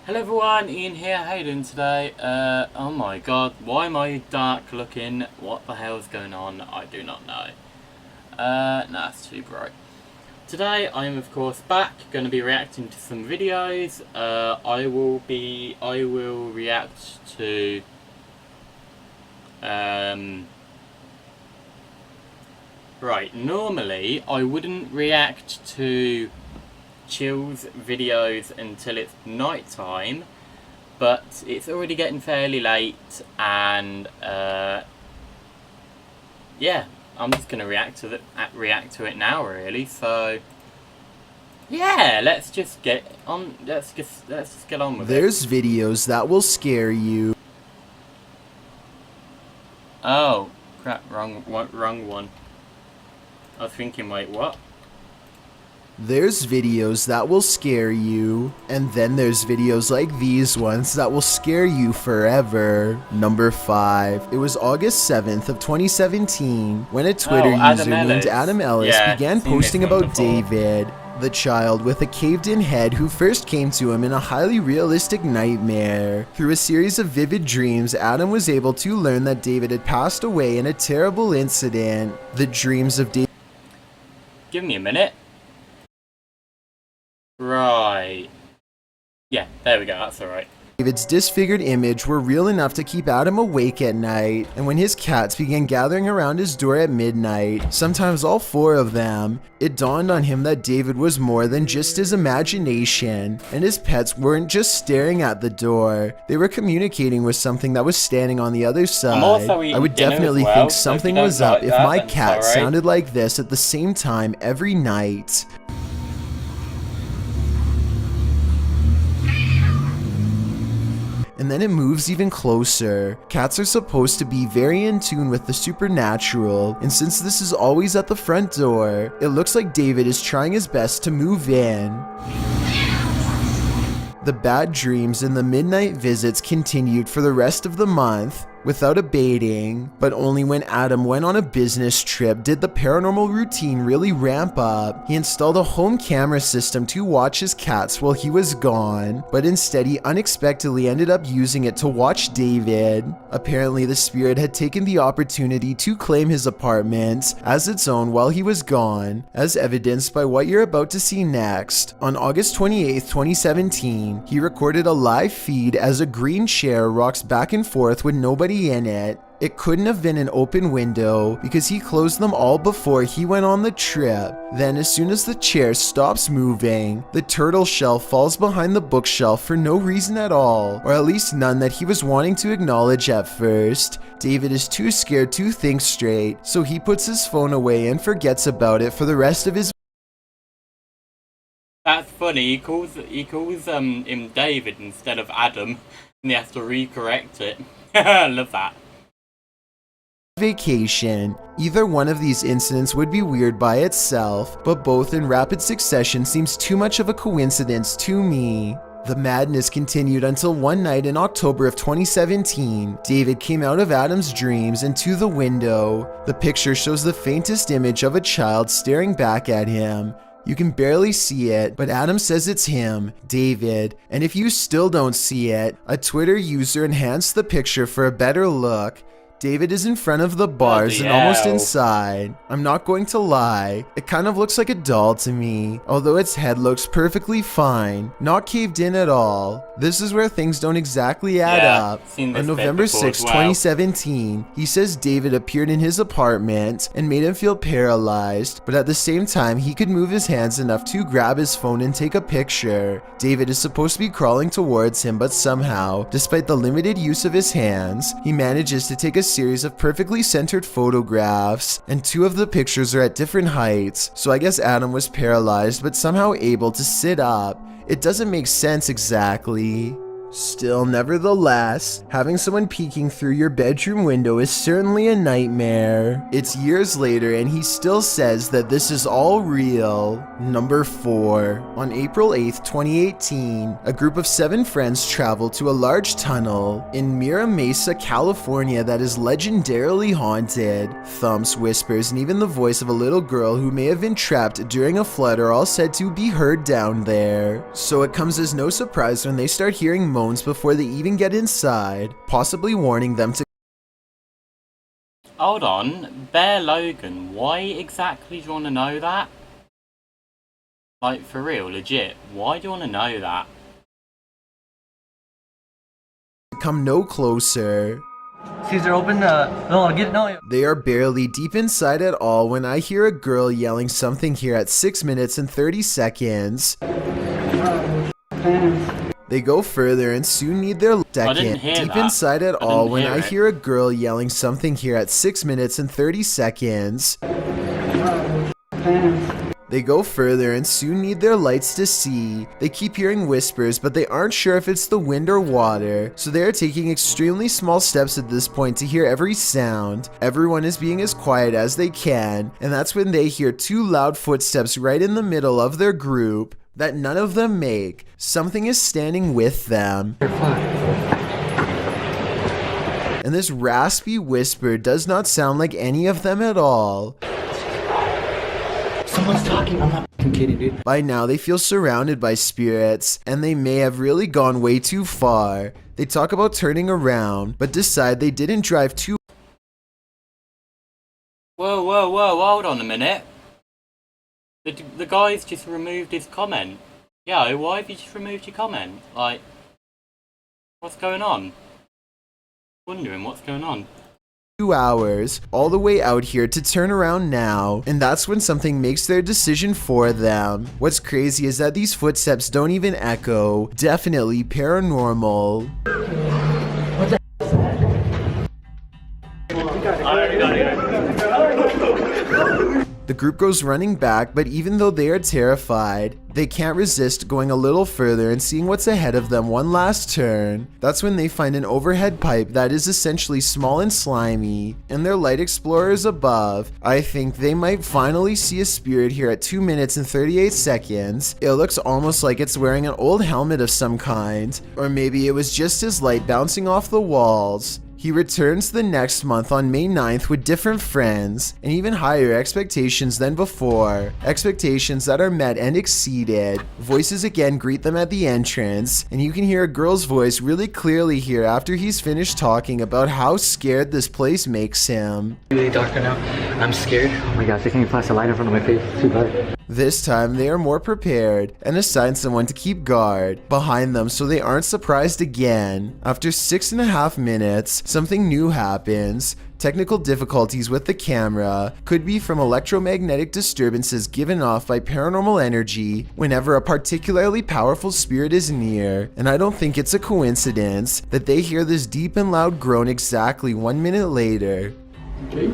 Hello everyone, Ian here, how you doing today? Oh my god, why am I dark looking? What the hell's going on? I do not know. Nah, it's too bright. Today I am of course back, going to be reacting to some videos. I will react to, right, normally I wouldn't react to Chill's videos until it's night time, but it's already getting fairly late, and yeah, I'm just gonna react to it now, really. So yeah, let's just get on. Let's just get on with it. There's videos that will scare you. Oh crap! Wrong one. I was thinking, wait, what? There's videos that will scare you, and then there's videos like these ones that will scare you forever. Number 5. It was August 7th of 2017 when a Twitter user named Adam Ellis began posting about David, the child with a caved-in head who first came to him in a highly realistic nightmare. Through a series of vivid dreams, Adam was able to learn that David had passed away in a terrible incident. The dreams of David... Give me a minute. Right. Yeah, there we go, that's alright. David's disfigured image were real enough to keep Adam awake at night, and when his cats began gathering around his door at midnight, sometimes all 4 of them, it dawned on him that David was more than just his imagination, and his pets weren't just staring at the door, they were communicating with something that was standing on the other side. I would definitely think something was up if my cat sounded like this at the same time every night. And then it moves even closer. Cats are supposed to be very in tune with the supernatural, and since this is always at the front door, it looks like David is trying his best to move in. The bad dreams and the midnight visits continued for the rest of the month, without abating, but only when Adam went on a business trip did the paranormal routine really ramp up. He installed a home camera system to watch his cats while he was gone, but instead he unexpectedly ended up using it to watch David. Apparently the spirit had taken the opportunity to claim his apartment as its own while he was gone, as evidenced by what you're about to see next. On August 28, 2017, he recorded a live feed as a green chair rocks back and forth with nobody in it. It couldn't have been an open window because he closed them all before he went on the trip. Then as soon as the chair stops moving, the turtle shell falls behind the bookshelf for no reason at all, or at least none that he was wanting to acknowledge at first. David is too scared to think straight, so he puts his phone away and forgets about it for the rest of his... That's funny, he calls him David instead of Adam, and he has to recorrect it. I love that. Vacation. Either one of these incidents would be weird by itself, but both in rapid succession seems too much of a coincidence to me. The madness continued until one night in October of 2017, David came out of Adam's dreams and to the window. The picture shows the faintest image of a child staring back at him. You can barely see it, but Adam says it's him, David, and if you still don't see it, a Twitter user enhanced the picture for a better look. David is in front of the bars and almost inside. I'm not going to lie, it kind of looks like a doll to me, although its head looks perfectly fine, not caved in at all. This is where things don't exactly add up. On November 6, 2017, he says David appeared in his apartment and made him feel paralyzed, but at the same time he could move his hands enough to grab his phone and take a picture. David is supposed to be crawling towards him, but somehow, despite the limited use of his hands, he manages to take a series of perfectly centered photographs, and 2 of the pictures are at different heights, so I guess Adam was paralyzed but somehow able to sit up. It doesn't make sense exactly. Still, nevertheless, having someone peeking through your bedroom window is certainly a nightmare. It's years later and he still says that this is all real. Number 4. On April 8th, 2018, a group of 7 friends traveled to a large tunnel in Mira Mesa, California that is legendarily haunted. Thumps, whispers, and even the voice of a little girl who may have been trapped during a flood are all said to be heard down there. So it comes as no surprise when they start hearing moans before they even get inside, possibly warning them to. Hold on, Bear Logan, why exactly do you want to know that? Like, for real, legit, why do you want to know that? Come no closer. Caesar, open the. No, get no. They are barely deep inside at all when I hear a girl yelling something here at 6 minutes and 30 seconds. They go further and soon need their second. Deep inside at all when I hear a girl yelling something here at 6 minutes and 30 seconds. They go further and soon need their lights to see. They keep hearing whispers, but they aren't sure if it's the wind or water, so they are taking extremely small steps at this point to hear every sound. Everyone is being as quiet as they can, and that's when they hear 2 loud footsteps right in the middle of their group that none of them make. Something is standing with them. And this raspy whisper does not sound like any of them at all. Someone's talking. I'm not kidding, dude. By now, they feel surrounded by spirits, and they may have really gone way too far. They talk about turning around, but decide they didn't drive too. Whoa, hold on a minute. The guy's just removed his comment. Yo, why have you just removed your comment? Like, what's going on? Wondering what's going on. 2 hours, all the way out here to turn around now, and that's when something makes their decision for them. What's crazy is that these footsteps don't even echo. Definitely paranormal. What the is that? The group goes running back, but even though they are terrified, they can't resist going a little further and seeing what's ahead of them one last turn. That's when they find an overhead pipe that is essentially small and slimy, and their light explorers above. I think they might finally see a spirit here at 2 minutes and 38 seconds. It looks almost like it's wearing an old helmet of some kind, or maybe it was just his light bouncing off the walls. He returns the next month on May 9th with different friends and even higher expectations than before. Expectations that are met and exceeded. Voices again greet them at the entrance, and you can hear a girl's voice really clearly here after he's finished talking about how scared this place makes him. Really dark right now. I'm scared. Oh my gosh, I can't flash a light in front of my face. It's too dark. This time they are more prepared and assign someone to keep guard behind them so they aren't surprised again. After 6.5 minutes, something new happens. Technical difficulties with the camera could be from electromagnetic disturbances given off by paranormal energy whenever a particularly powerful spirit is near, and I don't think it's a coincidence that they hear this deep and loud groan exactly 1 minute later. Okay.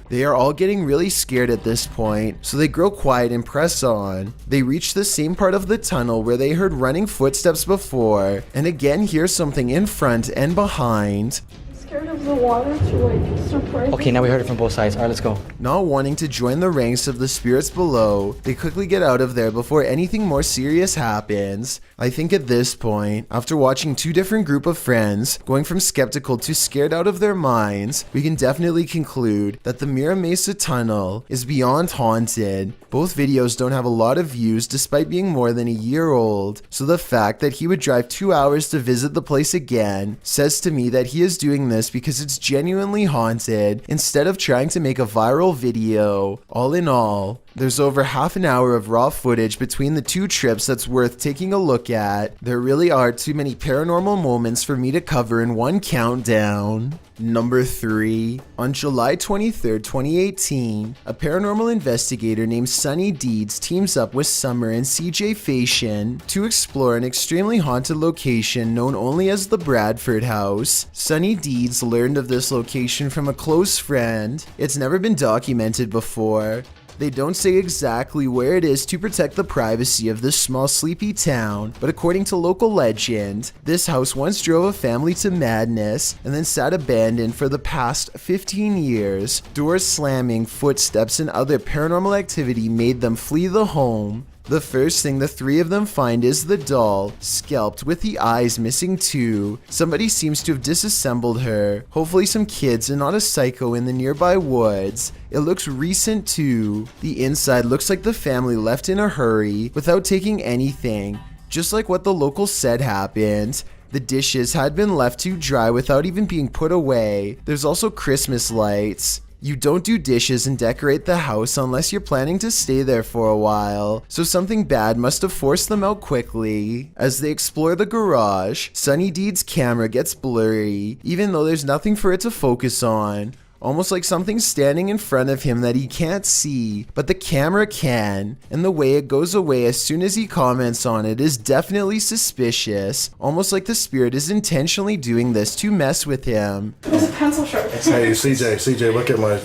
They are all getting really scared at this point, so they grow quiet and press on. They reach the same part of the tunnel where they heard running footsteps before, and again hear something in front and behind. Scared of the water to like surprise. Okay, now we heard it from both sides. Alright, let's go. Not wanting to join the ranks of the spirits below, they quickly get out of there before anything more serious happens. I think at this point, after watching 2 different group of friends going from skeptical to scared out of their minds, we can definitely conclude that the Mira Mesa tunnel is beyond haunted. Both videos don't have a lot of views despite being more than a year old, so the fact that he would drive 2 hours to visit the place again says to me that he is doing this because it's genuinely haunted instead of trying to make a viral video. All in all, There's over half an hour of raw footage between the two trips that's worth taking a look at. There really are too many paranormal moments for me to cover in one countdown. Number 3. On July 23rd, 2018, a paranormal investigator named Sunny Deeds teams up with Summer and CJ Fashion to explore an extremely haunted location known only as the Bradford House. Sunny Deeds learned of this location from a close friend. It's never been documented before. They don't say exactly where it is to protect the privacy of this small sleepy town, but according to local legend, this house once drove a family to madness and then sat abandoned for the past 15 years. Doors slamming, footsteps, and other paranormal activity made them flee the home. The first thing the three of them find is the doll, scalped with the eyes missing too. Somebody seems to have disassembled her. Hopefully some kids and not a psycho in the nearby woods. It looks recent too. The inside looks like the family left in a hurry without taking anything, just like what the locals said happened. The dishes had been left to dry without even being put away. There's also Christmas lights. You don't do dishes and decorate the house unless you're planning to stay there for a while, so something bad must have forced them out quickly. As they explore the garage, Sunny Deeds' camera gets blurry, even though there's nothing for it to focus on. Almost like something's standing in front of him that he can't see, but the camera can, and the way it goes away as soon as he comments on it is definitely suspicious, almost like the spirit is intentionally doing this to mess with him. There's a pencil sharp. Hey, CJ, look at my,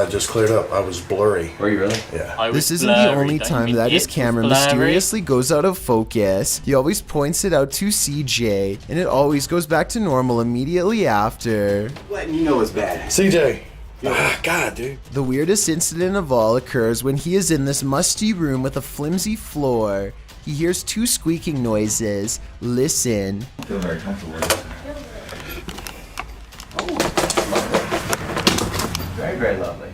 just cleared up. I was blurry. Were you really? Yeah. This isn't the only time that his camera mysteriously goes out of focus. He always points it out to CJ, and it always goes back to normal immediately after. Letting you know it's bad. CJ. God, dude. The weirdest incident of all occurs when he is in this musty room with a flimsy floor. He hears two squeaking noises. Listen. I feel very comfortable with it. Very, very lovely.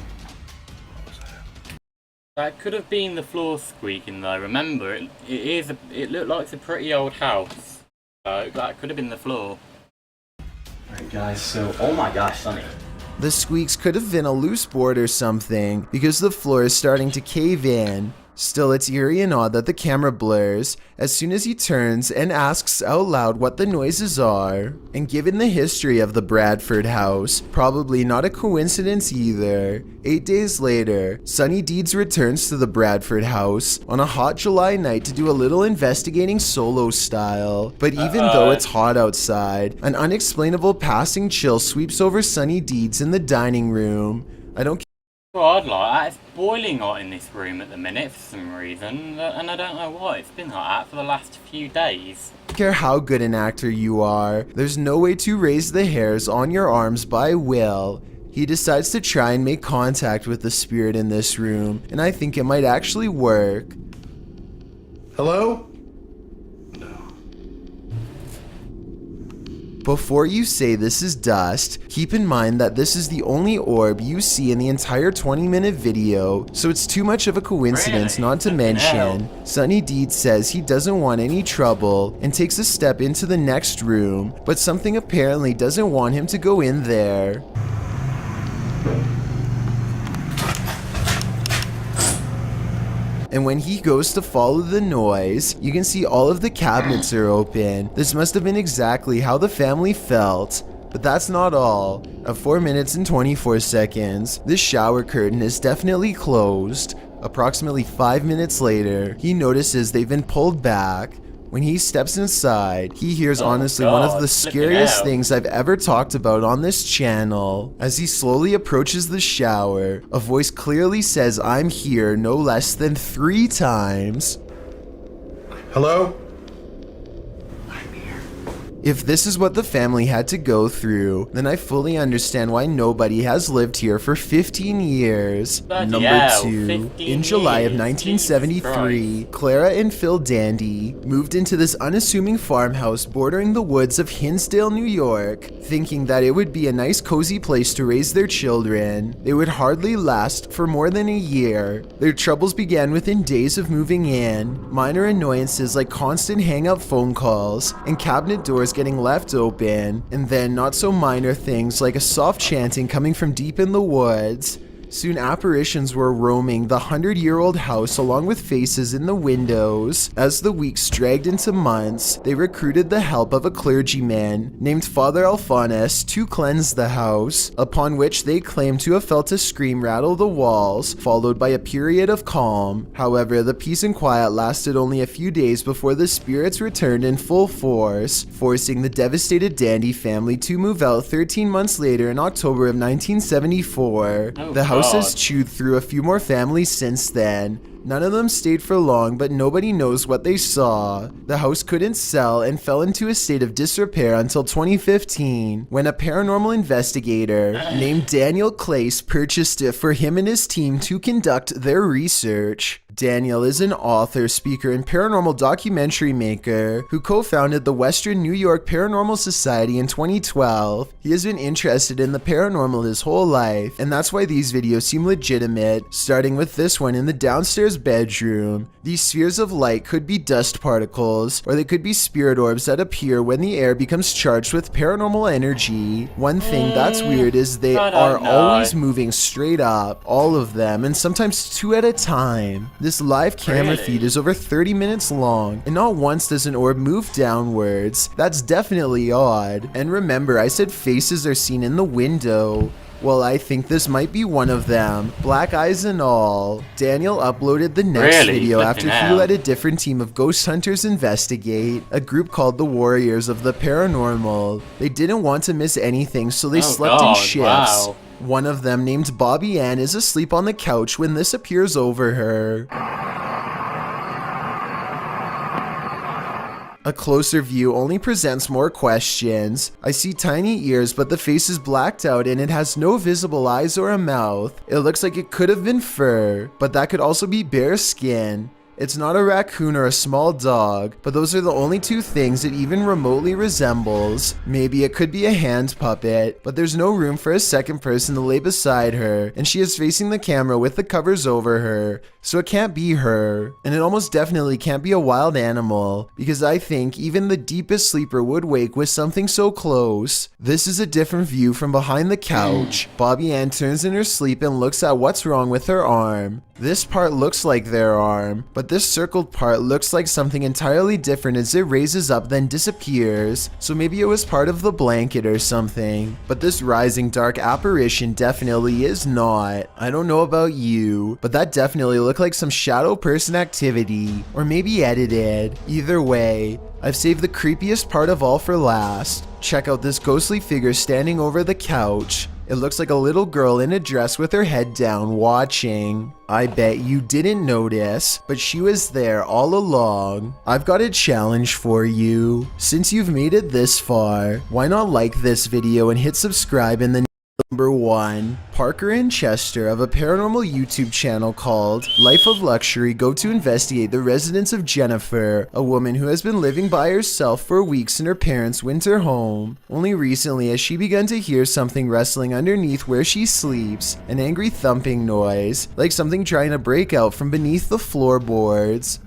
That could have been the floor squeaking though. Remember, it looked like it's a pretty old house. So that could have been the floor. Alright guys, so, oh my gosh, Sunny. The squeaks could have been a loose board or something, because the floor is starting to cave in. Still, it's eerie and odd that the camera blurs as soon as he turns and asks out loud what the noises are. And given the history of the Bradford house, probably not a coincidence either. 8 days later, Sunny Deeds returns to the Bradford house on a hot July night to do a little investigating solo style. But even though it's hot outside, an unexplainable passing chill sweeps over Sunny Deeds in the dining room. I don't God, like that. It's boiling hot in this room at the minute for some reason, and I don't know why. It's been like that for the last few days. care how good an actor you are, there's no way to raise the hairs on your arms by will. He decides to try and make contact with the spirit in this room, and I think it might actually work. Hello? Before you say this is dust, keep in mind that this is the only orb you see in the entire 20-minute video, so it's too much of a coincidence not to mention. Sunny Deeds says he doesn't want any trouble and takes a step into the next room, but something apparently doesn't want him to go in there. And when he goes to follow the noise, you can see all of the cabinets are open. This must have been exactly how the family felt. But that's not all. At 4 minutes and 24 seconds, this shower curtain is definitely closed. Approximately 5 minutes later, he notices they've been pulled back. When he steps inside, he hears honestly one of the scariest things I've ever talked about on this channel. As he slowly approaches the shower, a voice clearly says "I'm here" no less than 3 times. Hello? If this is what the family had to go through, then I fully understand why nobody has lived here for 15 years. Number 2. In July of 1973, Clara and Phil Dandy moved into this unassuming farmhouse bordering the woods of Hinsdale, New York, thinking that it would be a nice cozy place to raise their children. They would hardly last for more than a year. Their troubles began within days of moving in. Minor annoyances like constant hang-up phone calls and cabinet doors getting left open, and then not so minor things like a soft chanting coming from deep in the woods. Soon apparitions were roaming the 100-year-old house along with faces in the windows. As the weeks dragged into months, they recruited the help of a clergyman named Father Alphonsus to cleanse the house, upon which they claimed to have felt a scream rattle the walls, followed by a period of calm. However, the peace and quiet lasted only a few days before the spirits returned in full force, forcing the devastated Dandy family to move out 13 months later in October of 1974. The house has chewed through a few more families since then. None of them stayed for long, but nobody knows what they saw. The house couldn't sell and fell into a state of disrepair until 2015, when a paranormal investigator named Daniel Clace purchased it for him and his team to conduct their research. Daniel is an author, speaker, and paranormal documentary maker who co-founded the Western New York Paranormal Society in 2012. He has been interested in the paranormal his whole life, and that's why these videos seem legitimate, starting with this one in the downstairs bedroom. These spheres of light could be dust particles, or they could be spirit orbs that appear when the air becomes charged with paranormal energy. One thing that's weird is they are always moving straight up, all of them, and sometimes two at a time. This live camera feed is over 30 minutes long, and not once does an orb move downwards. That's definitely odd. And remember, I said faces are seen in the window. Well, I think this might be one of them, black eyes and all. Daniel uploaded the next video after he let a different team of ghost hunters investigate, a group called the Warriors of the Paranormal. They didn't want to miss anything, so they slept in shifts. One of them, named Bobby Ann, is asleep on the couch when this appears over her. A closer view only presents more questions. I see tiny ears, but the face is blacked out and it has no visible eyes or a mouth. It looks like it could have been fur, but that could also be bare skin. It's not a raccoon or a small dog, but those are the only two things it even remotely resembles. Maybe it could be a hand puppet, but there's no room for a second person to lay beside her, and she is facing the camera with the covers over her, so it can't be her. And it almost definitely can't be a wild animal, because I think even the deepest sleeper would wake with something so close. This is a different view from behind the couch. Bobby Ann turns in her sleep and looks at what's wrong with her arm. This part looks like their arm, but this circled part looks like something entirely different as it raises up then disappears, so maybe it was part of the blanket or something. But this rising dark apparition definitely is not. I don't know about you, but that definitely looked like some shadow person activity, or maybe edited. Either way, I've saved the creepiest part of all for last. Check out this ghostly figure standing over the couch. It looks like a little girl in a dress with her head down watching. I bet you didn't notice, but she was there all along. I've got a challenge for you. Since you've made it this far, why not like this video and hit subscribe in the Number 1. Parker and Chester of a paranormal YouTube channel called Life of Luxury go to investigate the residence of Jennifer, a woman who has been living by herself for weeks in her parents' winter home. Only recently has she begun to hear something rustling underneath where she sleeps, an angry thumping noise, like something trying to break out from beneath the floorboards.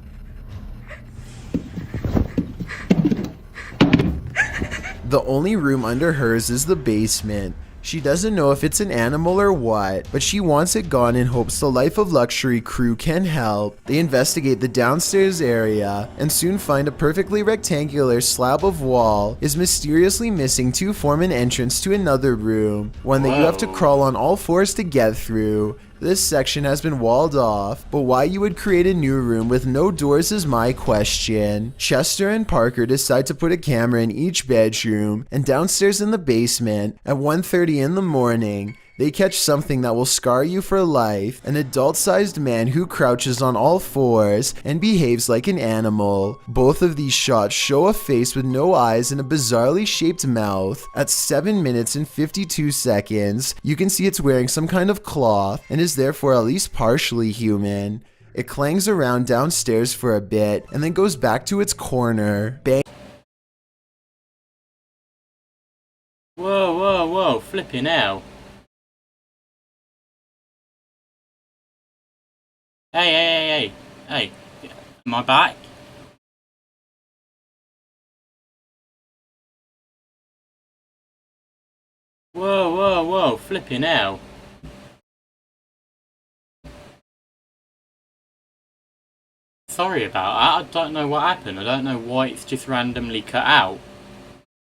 The only room under hers is the basement. She doesn't know if it's an animal or what, but she wants it gone in hopes the Life of Luxury crew can help. They investigate the downstairs area and soon find a perfectly rectangular slab of wall is mysteriously missing to form an entrance to another room, one that you have to crawl on all fours to get through. This section has been walled off, but why you would create a new room with no doors is my question. Chester and Parker decide to put a camera in each bedroom, and downstairs in the basement, at 1:30 in the morning, they catch something that will scar you for life, an adult-sized man who crouches on all fours and behaves like an animal. Both of these shots show a face with no eyes and a bizarrely shaped mouth. At 7 minutes and 52 seconds, you can see it's wearing some kind of cloth and is therefore at least partially human. It clangs around downstairs for a bit and then goes back to its corner. Bang. Whoa, whoa, whoa, flipping out. Hey, am I back? Whoa, whoa, whoa, flipping out. sorry about that. I don't know what happened. I don't know why it's just randomly cut out.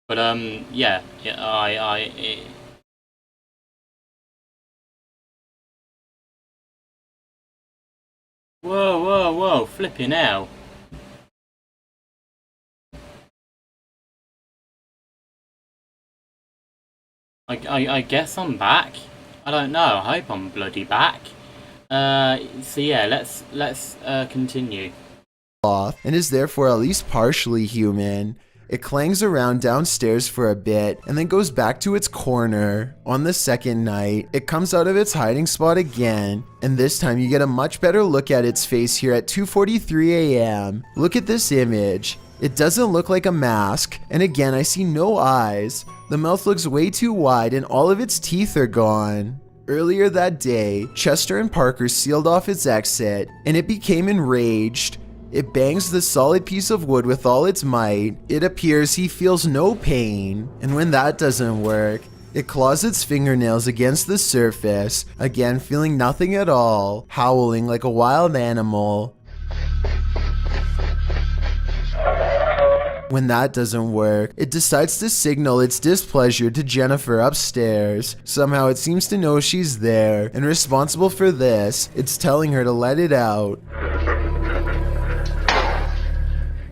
But, yeah, Whoa, flipping hell. I guess I'm back. I don't know. I hope I'm bloody back. So yeah, let's continue. Off and is therefore at least partially human. It clangs around downstairs for a bit and then goes back to its corner. On the second night, it comes out of its hiding spot again, and this time you get a much better look at its face here at 2:43 a.m. Look at this image. It doesn't look like a mask, and again I see no eyes. The mouth looks way too wide and all of its teeth are gone. Earlier that day, Chester and Parker sealed off its exit, and it became enraged. It bangs the solid piece of wood with all its might. It appears he feels no pain, and when that doesn't work, it claws its fingernails against the surface, again feeling nothing at all, howling like a wild animal. When that doesn't work, it decides to signal its displeasure to Jennifer upstairs. Somehow it seems to know she's there, and responsible for this, it's telling her to let it out.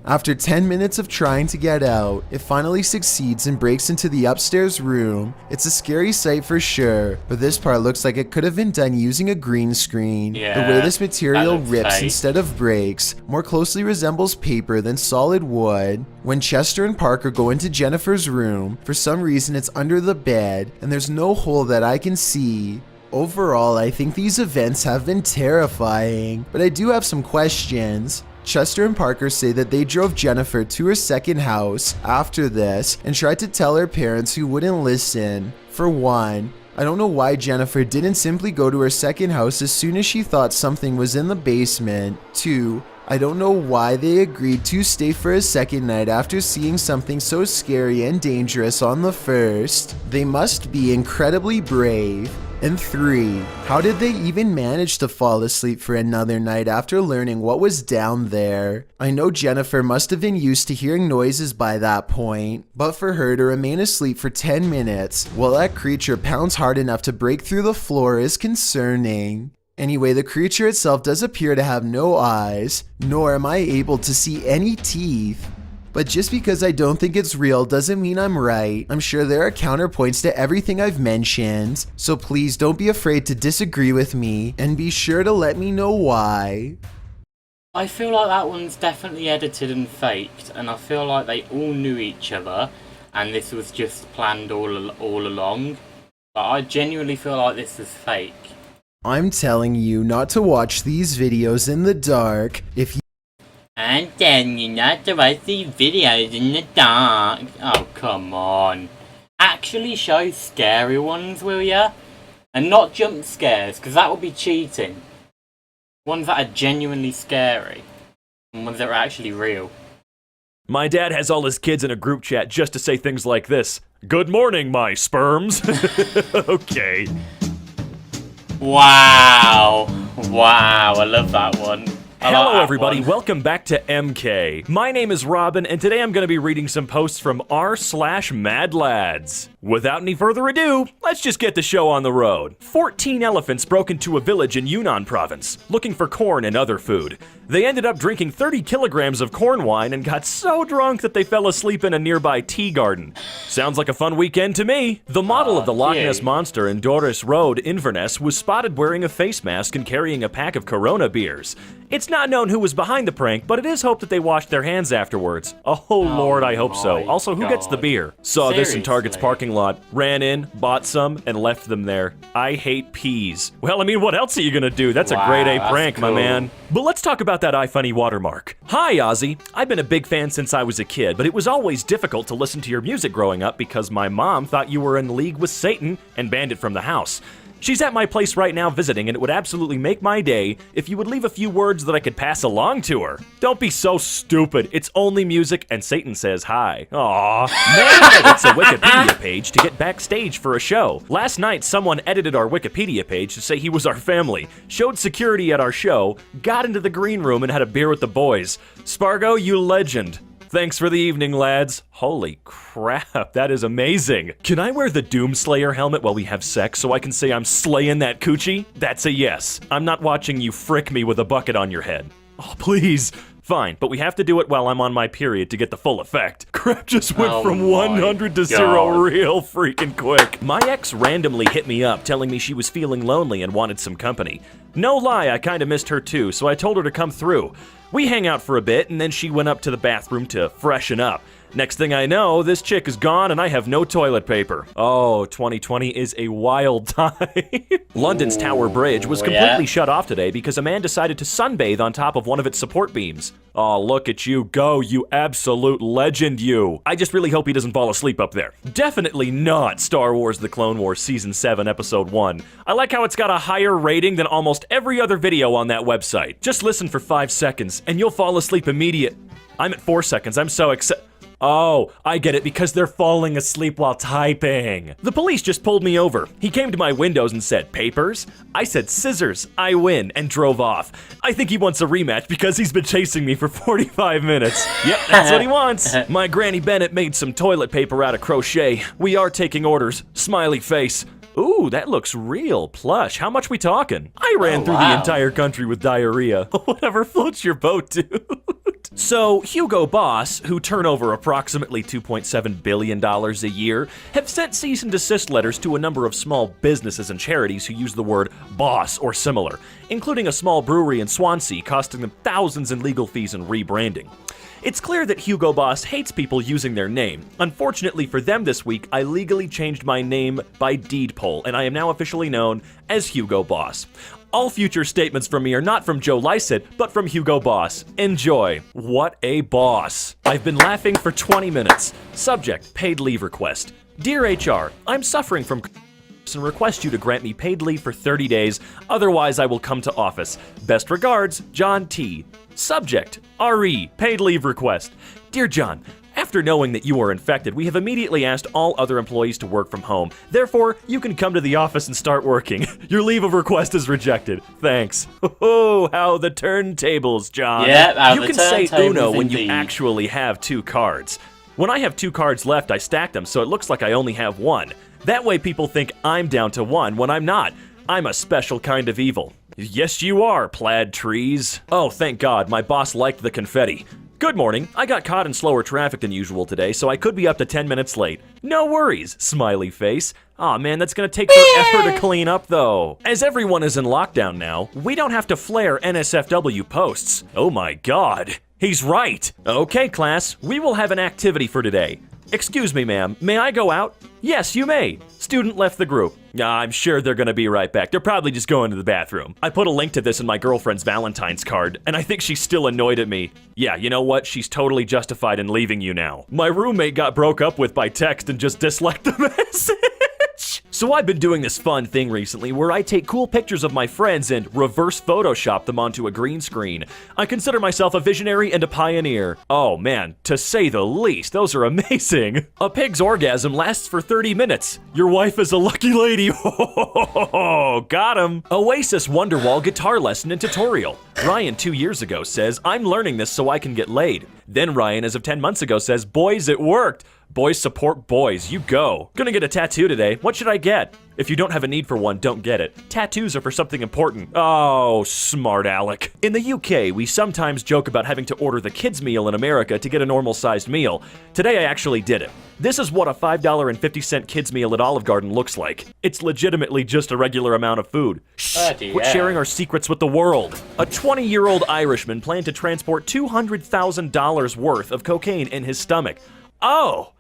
After 10 minutes of trying to get out, it finally succeeds and breaks into the upstairs room. It's a scary sight for sure, but this part looks like it could have been done using a green screen. Yeah, the way this material rips fake. instead of breaks more closely resembles paper than solid wood. When Chester and Parker go into Jennifer's room, for some reason it's under the bed, and there's no hole that I can see. Overall, I think these events have been terrifying, but I do have some questions. Chester and Parker say that they drove Jennifer to her second house after this and tried to tell her parents who wouldn't listen. For one, I don't know why Jennifer didn't simply go to her second house as soon as she thought something was in the basement. 2, I don't know why they agreed to stay for a second night after seeing something so scary and dangerous on the first. They must be incredibly brave. And 3, how did they even manage to fall asleep for another night after learning what was down there? I know Jennifer must have been used to hearing noises by that point, but for her to remain asleep for 10 minutes while that creature pounds hard enough to break through the floor is concerning. Anyway, the creature itself does appear to have no eyes, nor am I able to see any teeth. But just because I don't think it's real doesn't mean I'm right. I'm sure there are counterpoints to everything I've mentioned, so please don't be afraid to disagree with me, and be sure to let me know why. I feel like that one's definitely edited and faked, and I feel like they all knew each other, and this was just planned all along. But I genuinely feel like this is fake. I'm telling you not to watch these videos in the dark. If you I'm telling you not to watch these videos in the dark. Oh, come on. Actually show scary ones, will ya? And not jump scares, because that would be cheating. Ones that are genuinely scary. And ones that are actually real. My dad has all his kids in a group chat just to say things like this. Good morning, my sperms. Okay. Wow. Wow, I love that one. Hello everybody, welcome back to MK. My name is Robin, and today I'm going to be reading some posts from r/madlads. Without any further ado, let's just get the show on the road. 14 elephants broke into a village in Yunnan province, looking for corn and other food. They ended up drinking 30 kilograms of corn wine and got so drunk that they fell asleep in a nearby tea garden. Sounds like a fun weekend to me. The model of the Loch Ness Monster in Doris Road, Inverness, was spotted wearing a face mask and carrying a pack of Corona beers. It's not known who was behind the prank, but it is hoped that they washed their hands afterwards. Oh Lord, I hope so. Also, who gets the beer? Saw this in Target's parking lot, ran in, bought some, and left them there. I hate peas. Well, I mean, what else are you gonna do? That's a grade A prank, my man. But let's talk about that iFunny watermark. Hi, Ozzy. I've been a big fan since I was a kid, but it was always difficult to listen to your music growing up because my mom thought you were in league with Satan and banned it from the house. She's at my place right now visiting, and it would absolutely make my day if you would leave a few words that I could pass along to her. Don't be so stupid. It's only music, and Satan says hi. Aww. Man edits a Wikipedia page to get backstage for a show. Last night, someone edited our Wikipedia page to say he was our family, showed security at our show, got into the green room, and had a beer with the boys. Spargo, you legend. Thanks for the evening, lads. Holy crap, that is amazing. Can I wear the Doomslayer helmet while we have sex so I can say I'm slaying that coochie? That's a yes. I'm not watching you frick me with a bucket on your head. Oh, please. Fine, but we have to do it while I'm on my period to get the full effect. Crap just went from 100 to 0 real freaking quick. My ex randomly hit me up telling me she was feeling lonely and wanted some company. No lie, I kinda missed her too, so I told her to come through. We hang out for a bit, and then she went up to the bathroom to freshen up. Next thing I know, this chick is gone and I have no toilet paper. Oh, 2020 is a wild time. London's Tower Bridge was completely shut off today because a man decided to sunbathe on top of one of its support beams. Oh, look at you go, you absolute legend, you. I just really hope he doesn't fall asleep up there. Definitely not Star Wars The Clone Wars Season 7, Episode 1. I like how it's got a higher rating than almost every other video on that website. Just listen for 5 seconds and you'll fall asleep immediate. I'm at 4 seconds, I'm so excited. Oh, I get it, because they're falling asleep while typing. The police just pulled me over. He came to my windows and said, "Papers?" I said, "Scissors, I win," and drove off. I think he wants a rematch because he's been chasing me for 45 minutes. Yep, that's what he wants. My Granny Bennett made some toilet paper out of crochet. We are taking orders. Smiley face. Ooh, that looks real plush. How much we talking? I ran through the entire country with diarrhea. Whatever floats your boat, dude. So, Hugo Boss, who turn over approximately $2.7 billion a year, have sent cease and desist letters to a number of small businesses and charities who use the word boss or similar, including a small brewery in Swansea costing them thousands in legal fees and rebranding. It's clear that Hugo Boss hates people using their name. Unfortunately for them this week, I legally changed my name by deed poll, and I am now officially known as Hugo Boss. All future statements from me are not from Joe Lycett, but from Hugo Boss. Enjoy. What a boss. I've been laughing for 20 minutes. Subject, paid leave request. Dear HR, I'm suffering from and request you to grant me paid leave for 30 days, otherwise I will come to office. Best regards, John T. Subject, RE, paid leave request. Dear John, after knowing that you are infected, we have immediately asked all other employees to work from home. Therefore, you can come to the office and start working. Your leave of request is rejected. Thanks. Oh, how the turntables, John. Yeah, you can say Uno when you actually have 2 cards. When I have 2 cards left, I stack them so it looks like I only have 1. That way people think I'm down to 1 when I'm not. I'm a special kind of evil. Yes, you are, plaid trees. Oh, thank God, my boss liked the confetti. Good morning. I got caught in slower traffic than usual today, so I could be up to 10 minutes late. No worries, smiley face. Aw man, that's gonna take forever to clean up though. As everyone is in lockdown now, we don't have to flare NSFW posts. Oh my God. He's right. Okay, class, we will have an activity for today. Excuse me, ma'am, may I go out? Yes, you may. Student left the group. I'm sure they're gonna be right back. They're probably just going to the bathroom. I put a link to this in my girlfriend's Valentine's card, and I think she's still annoyed at me. Yeah, you know what? She's totally justified in leaving you now. My roommate got broke up with by text and just disliked the message. So I've been doing this fun thing recently where I take cool pictures of my friends and reverse Photoshop them onto a green screen. I consider myself a visionary and a pioneer. Oh man, to say the least, those are amazing. A pig's orgasm lasts for 30 minutes. Your wife is a lucky lady. Oh, got him. Oasis Wonderwall guitar lesson and tutorial. Ryan 2 years ago says, I'm learning this so I can get laid. Then Ryan, as of 10 months ago, says, boys, it worked. Boys support boys, you go. Gonna get a tattoo today. What should I get? If you don't have a need for one, don't get it. Tattoos are for something important. Oh, smart Alec. In the UK, we sometimes joke about having to order the kids' meal in America to get a normal-sized meal. Today, I actually did it. This is what a $5.50 kids' meal at Olive Garden looks like. It's legitimately just a regular amount of food. Shh, quit sharing our secrets with the world. A 20-year-old Irishman planned to transport $200,000 worth of cocaine in his stomach. Oh,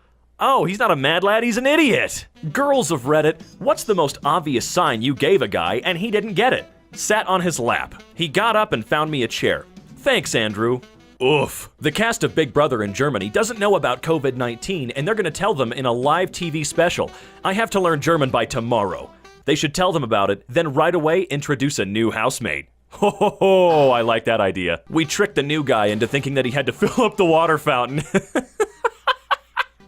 he's not a mad lad, he's an idiot. Girls of Reddit, what's the most obvious sign you gave a guy and he didn't get it? Sat on his lap. He got up and found me a chair. Thanks, Andrew. Oof. The cast of Big Brother in Germany doesn't know about COVID-19 and they're gonna tell them in a live TV special. I have to learn German by tomorrow. They should tell them about it, then right away introduce a new housemate. Ho ho ho, I like that idea. We tricked the new guy into thinking that he had to fill up the water fountain.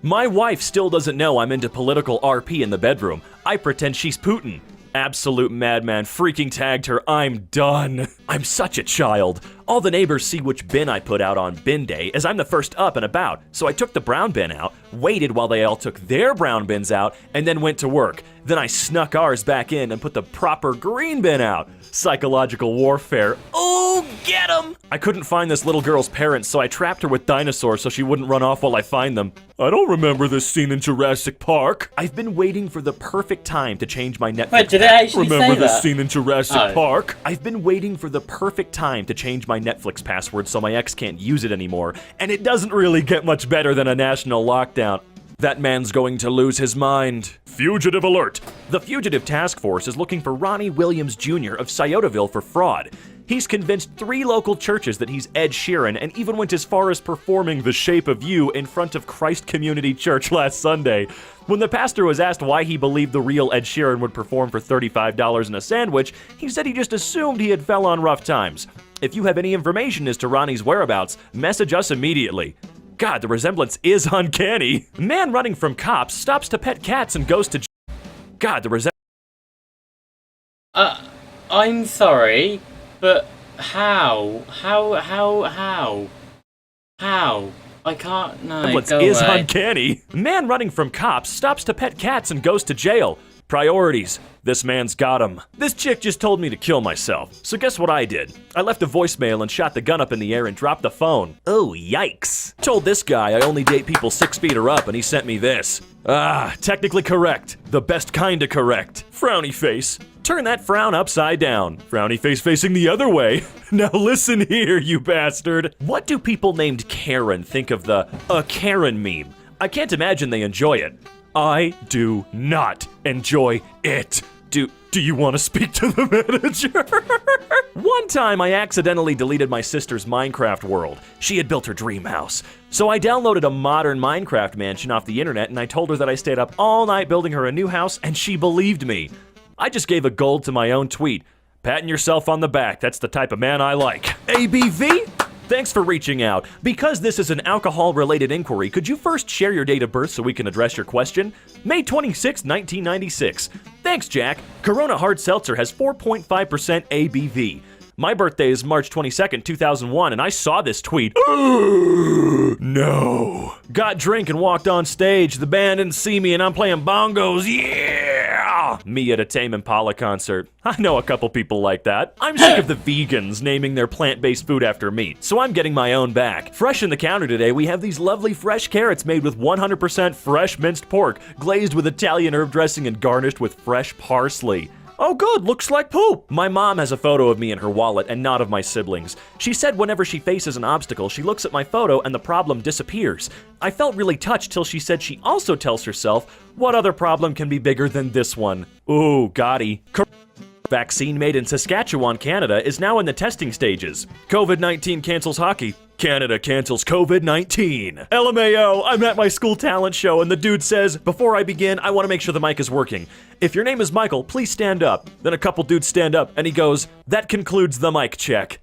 My wife still doesn't know I'm into political RP in the bedroom. I pretend she's Putin. Absolute madman freaking tagged her. I'm done. I'm such a child. All the neighbors see which bin I put out on bin day, as I'm the first up and about. So I took the brown bin out, waited while they all took their brown bins out, and then went to work. Then I snuck ours back in and put the proper green bin out. Psychological warfare. Oh, get 'em! I couldn't find this little girl's parents, so I trapped her with dinosaurs so she wouldn't run off while I find them. I don't remember this scene in Jurassic Park. I've been waiting for the perfect time to change my Netflix. Wait, did it actually Remember say this that? scene in Jurassic Oh. Park? I've been waiting for the perfect time to change my Netflix password so my ex can't use it anymore, and it doesn't really get much better than a national lockdown. That man's going to lose his mind. Fugitive alert! The Fugitive Task Force is looking for Ronnie Williams Jr. of Sciotaville for fraud. He's convinced 3 local churches that he's Ed Sheeran and even went as far as performing The Shape of You in front of Christ Community Church last Sunday. When the pastor was asked why he believed the real Ed Sheeran would perform for $35 and a sandwich, he said he just assumed he had fell on rough times. If you have any information as to Ronnie's whereabouts, message us immediately. God, the resemblance is uncanny. Man running from cops stops to pet cats and goes to God, the resemblance. I'm sorry, but how? How? I can't, no, go is away. uncanny. Man running from cops stops to pet cats and goes to jail. Priorities. This man's got 'em. This chick just told me to kill myself. So guess what I did? I left a voicemail and shot the gun up in the air and dropped the phone. Oh, yikes. Told this guy I only date people 6 feet or up and he sent me this. Technically correct. The best kinda correct. Frowny face. Turn that frown upside down. Frowny face facing the other way. Now listen here, you bastard. What do people named Karen think of the "a Karen" meme? I can't imagine they enjoy it. I do not enjoy it. Do you want to speak to the manager? One time I accidentally deleted my sister's Minecraft world. She had built her dream house. So I downloaded a modern Minecraft mansion off the internet and I told her that I stayed up all night building her a new house and she believed me. I just gave a gold to my own tweet. Patting yourself on the back, that's the type of man I like. ABV? Thanks for reaching out. Because this is an alcohol-related inquiry, could you first share your date of birth so we can address your question? May 26, 1996. Thanks, Jack. Corona Hard Seltzer has 4.5% ABV. My birthday is March 22nd, 2001, and I saw this tweet. No. Got drink and walked on stage. The band didn't see me and I'm playing bongos. Yeah! Me at a Tame Impala concert. I know a couple people like that. I'm sick of the vegans naming their plant-based food after meat, so I'm getting my own back. Fresh in the counter today, we have these lovely fresh carrots made with 100% fresh minced pork, glazed with Italian herb dressing and garnished with fresh parsley. Oh good, looks like poop. My mom has a photo of me in her wallet and not of my siblings. She said whenever she faces an obstacle, she looks at my photo and the problem disappears. I felt really touched till she said she also tells herself, what other problem can be bigger than this one? Ooh, Gotti. Vaccine made in Saskatchewan, Canada is now in the testing stages. COVID-19 cancels hockey. Canada cancels COVID-19. LMAO, I'm at my school talent show and the dude says, before I begin, I want to make sure the mic is working. If your name is Michael, please stand up. Then a couple dudes stand up and he goes, that concludes the mic check.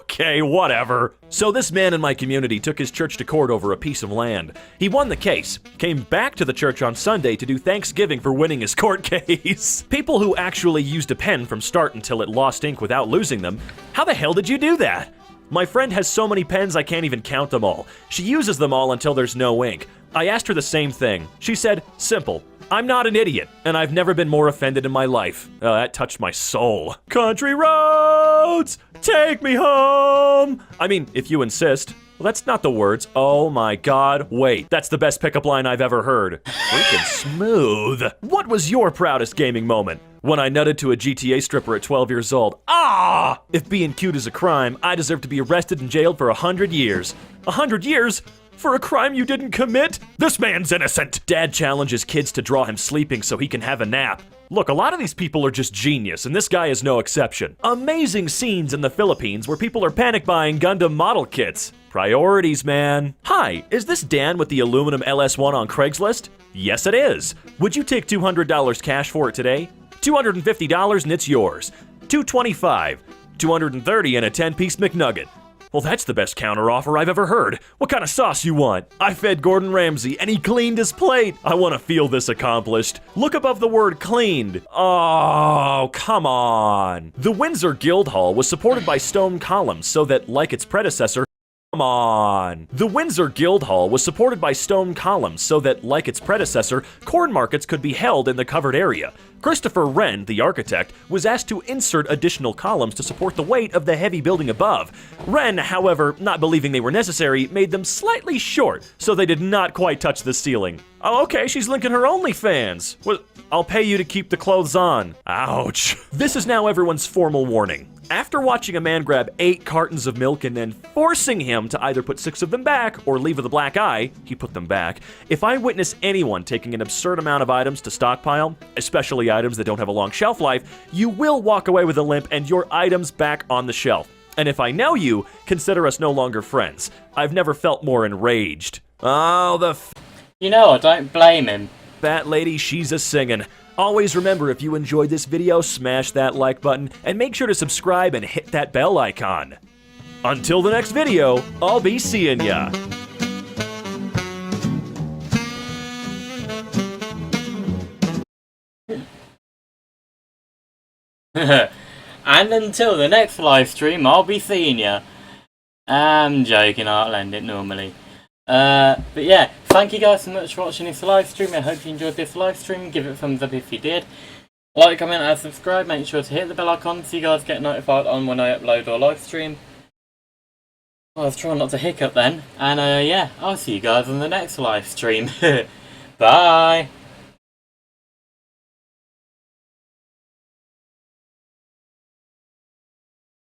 Okay, whatever. So this man in my community took his church to court over a piece of land. He won the case, came back to the church on Sunday to do Thanksgiving for winning his court case. People who actually used a pen from start until it lost ink without losing them. How the hell did you do that? My friend has so many pens I can't even count them all. She uses them all until there's no ink. I asked her the same thing. She said, simple. I'm not an idiot, and I've never been more offended in my life. That touched my soul. Country roads, take me home. I mean, if you insist. Well, that's not the words. Oh my god, wait. That's the best pickup line I've ever heard. Freaking smooth. What was your proudest gaming moment? When I nutted to a GTA stripper at 12 years old. Ah! If being cute is a crime, I deserve to be arrested and jailed for 100 years. 100 years? For a crime you didn't commit? This man's innocent! Dad challenges kids to draw him sleeping so he can have a nap. Look, a lot of these people are just genius, and this guy is no exception. Amazing scenes in the Philippines where people are panic buying Gundam model kits. Priorities, man. Hi, is this Dan with the aluminum LS1 on Craigslist? Yes, it is. Would you take $200 cash for it today? $250 and it's yours. $225. $230 and a 10-piece McNugget. Well, that's the best counter offer I've ever heard. What kind of sauce you want? I fed Gordon Ramsay and he cleaned his plate. I want to feel this accomplished. Look above the word cleaned. Oh, come on. The Windsor Guildhall was supported by stone columns so that, like its predecessor, come on. The Windsor Guildhall was supported by stone columns so that, like its predecessor, corn markets could be held in the covered area. Christopher Wren, the architect, was asked to insert additional columns to support the weight of the heavy building above. Wren, however, not believing they were necessary, made them slightly short, so they did not quite touch the ceiling. Oh, okay, she's linking her OnlyFans. Well, I'll pay you to keep the clothes on. Ouch. This is now everyone's formal warning. After watching a man grab 8 cartons of milk and then forcing him to either put 6 of them back or leave with a black eye, he put them back. If I witness anyone taking an absurd amount of items to stockpile, especially items that don't have a long shelf life, you will walk away with a limp and your items back on the shelf. And if I know you, consider us no longer friends. I've never felt more enraged. Oh, You know, I don't blame him. Fat lady, she's a singin'. Always remember, if you enjoyed this video, smash that like button and make sure to subscribe and hit that bell icon. Until the next video, I'll be seeing ya. And until the next live stream, I'll be seeing ya. I'm joking, I'll end it normally. But yeah, thank you guys so much for watching this live stream. I hope you enjoyed this live stream. Give it a thumbs up if you did. Like, comment, and subscribe. Make sure to hit the bell icon so you guys get notified on when I upload or live stream. I was trying not to hiccup then. And yeah, I'll see you guys on the next live stream. Bye!